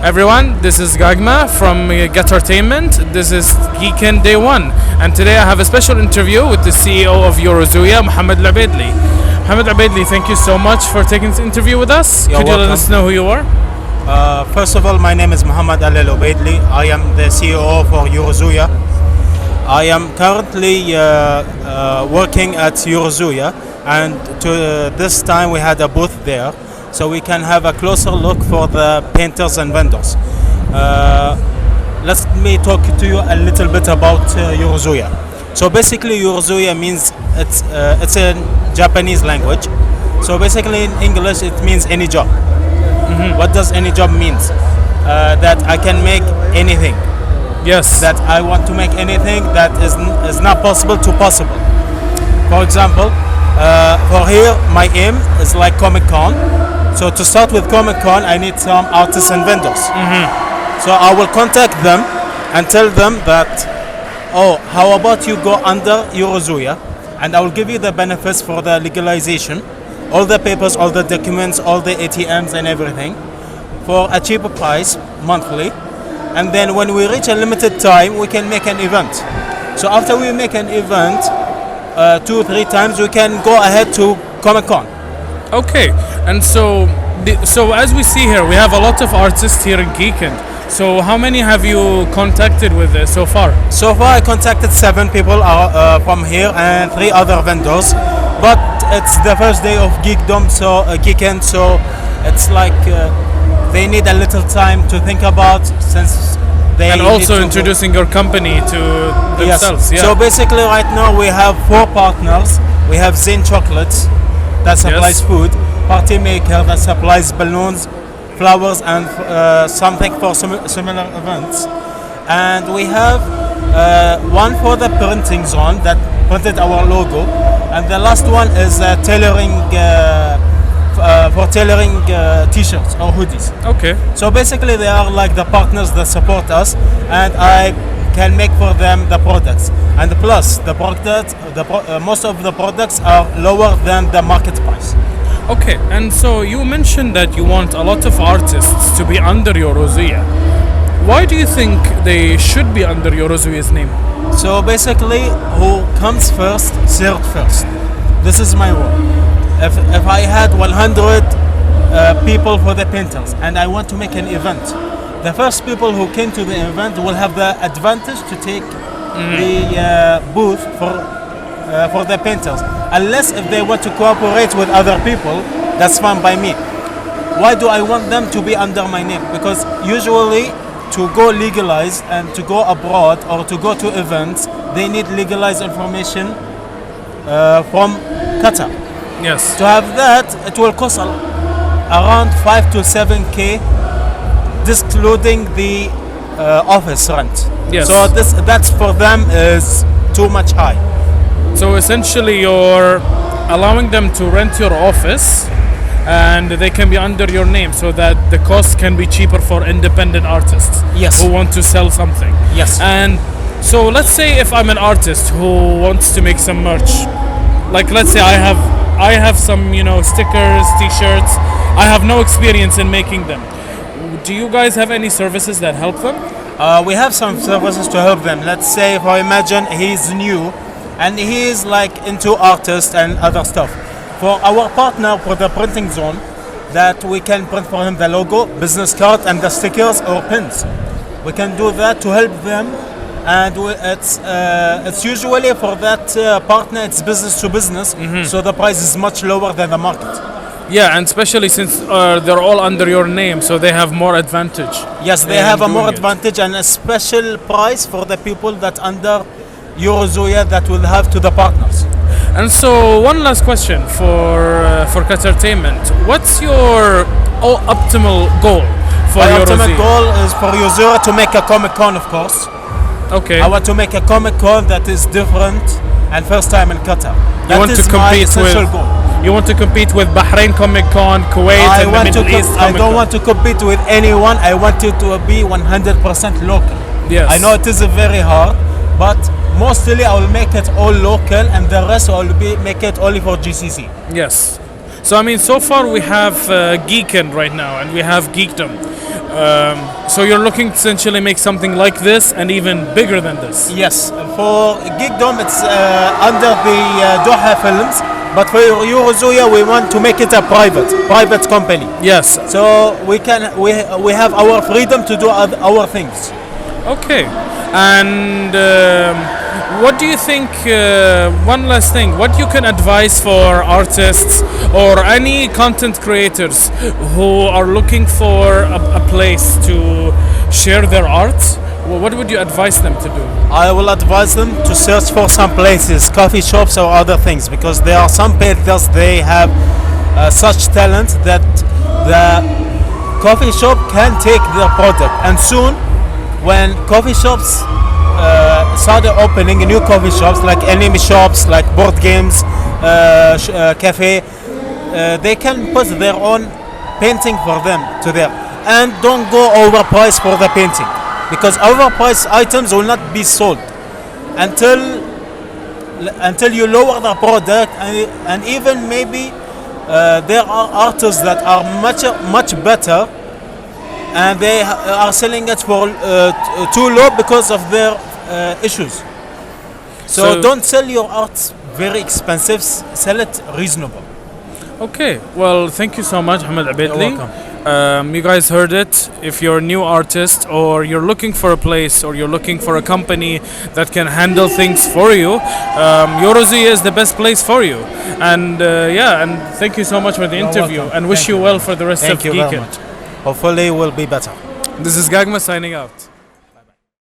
Everyone, this is Gagma from Qatartainment. This is Geekend Day 1. And today I have a special interview with the CEO of Eurozuya, Mohammed Alobaidli. Mohammed Alobaidli, thank you so much for taking this interview with us. You're Could you let welcome. us know who you are? First of all, my name is Mohammed Alobaidli. I am the CEO for Eurozuya. I am currently working at Eurozuya, and this time we had a booth there, so we can have a closer look for the painters and vendors. Let me talk to you a little bit about Eurozuya. So basically, Eurozuya means it's in Japanese language. So basically, in English, it means any job. What does any job means? That I can make anything. Yes. That I want to make anything that is not possible to possible. For example, for here, my aim is like Comic Con. So to start with Comic Con, I need some artists and vendors. So I will contact them and tell them that, oh, how about you go under Eurozuya, and I will give you the benefits for the legalization, all the papers, all the documents, all the ATMs and everything, for a cheaper price monthly. And then when we reach a limited time, we can make an event. So after we make an event, 2-3 times, we can go ahead to Comic Con. Okay. And so as we see here, we have a lot of artists here in Geekend. So how many have you contacted with this so far? So far, I contacted 7 people from here and 3 other vendors. But it's the first day of Geekdom, so Geekend, so it's like they need a little time to think about, since they And need also to introducing your company to themselves. Yes. Yeah. So basically, right now we have 4 partners. We have Zen Chocolates that supplies food, Party Maker that supplies balloons, flowers, and something for similar events. And we have one for the printing zone that printed our logo, and the last one is tailoring for tailoring t-shirts or hoodies. Okay. So basically, they are like the partners that support us, and I can make for them the products. And plus, the product, most of the products are lower than the market price. Okay, and so you mentioned that you want a lot of artists to be under Eurozuya. Why do you think they should be under Eurozuya's name? So basically, who comes first, served first. This is my rule. If I had 100 people for the painters and I want to make an event, the first people who came to the event will have the advantage to take the booth for the painters. Unless if they want to cooperate with other people, that's fine by me. Why do I want them to be under my name? Because usually to go legalized and to go abroad or to go to events, they need legalized information from Qatar. Yes. To have that, it will cost around 5 to 7K, excluding the office rent. Yes. So that's for them is too much high. So essentially you're allowing them to rent your office and they can be under your name so that the cost can be cheaper for independent artists. Yes. Who want to sell something. Yes. And so let's say if I'm an artist who wants to make some merch, like let's say I have some, stickers, t-shirts. I have no experience in making them. Do you guys have any services that help them? We have some services to help them. Let's say if I imagine he's new and he is like into artists and other stuff. For our partner for the printing zone, that we can print for him the logo, business card, and the stickers or pins. We can do that to help them, and it's usually for that partner it's business to business, so the price is much lower than the market. Yeah, and especially since they're all under your name, so they have more advantage. Yes, they in have a doing more it. advantage and a special price for the people that under Eurozuya that will have to the partners. And so one last question for Qatartainment. What's your optimal goal for My Eurozuya? ultimate goal is for Eurozuya to make a Comic Con, of course. Okay. I want to make a Comic Con that is different and first time in Qatar. You want to compete with goal. You want to compete with Bahrain Comic Con, Kuwait, and the Middle East I Comic don't Con. want to compete with anyone. I want it to be 100% local. Yes. I know it is very hard, but mostly I will make it all local, and the rest I will make it only for GCC. Yes. So I mean, so far we have Geekend right now, and we have Geekdom. So you're looking to essentially make something like this and even bigger than this. Yes, for Geekdom it's under the Doha Films, but for Eurozoya we want to make it a private company. Yes. So we have our freedom to do our things. Okay. And what do you think? One last thing. What you can advise for artists or any content creators who are looking for a place to share their art? What would you advise them to do? I will advise them to search for some places, coffee shops or other things, because there are some painters, they have such talent that the coffee shop can take their product, and soon when coffee shops started opening new coffee shops like anime shops, like board games, cafe, they can put their own painting for them to there, and don't go overpriced for the painting, because overpriced items will not be sold until you lower the product, and even maybe there are artists that are much better and they are selling it for too low because of their issues. So don't sell your art very expensive, sell it reasonable. Okay, well, thank you so much, Mohammed Alobaidli. You're welcome. You guys heard it. If you're a new artist or you're looking for a place or you're looking for a company that can handle things for you, Eurozoya is the best place for you. And and thank you so much for the interview, welcome. and wish Thank you you well very for the rest Thank of you very Geekend. much. Hopefully it will be better. This is Gagma signing out.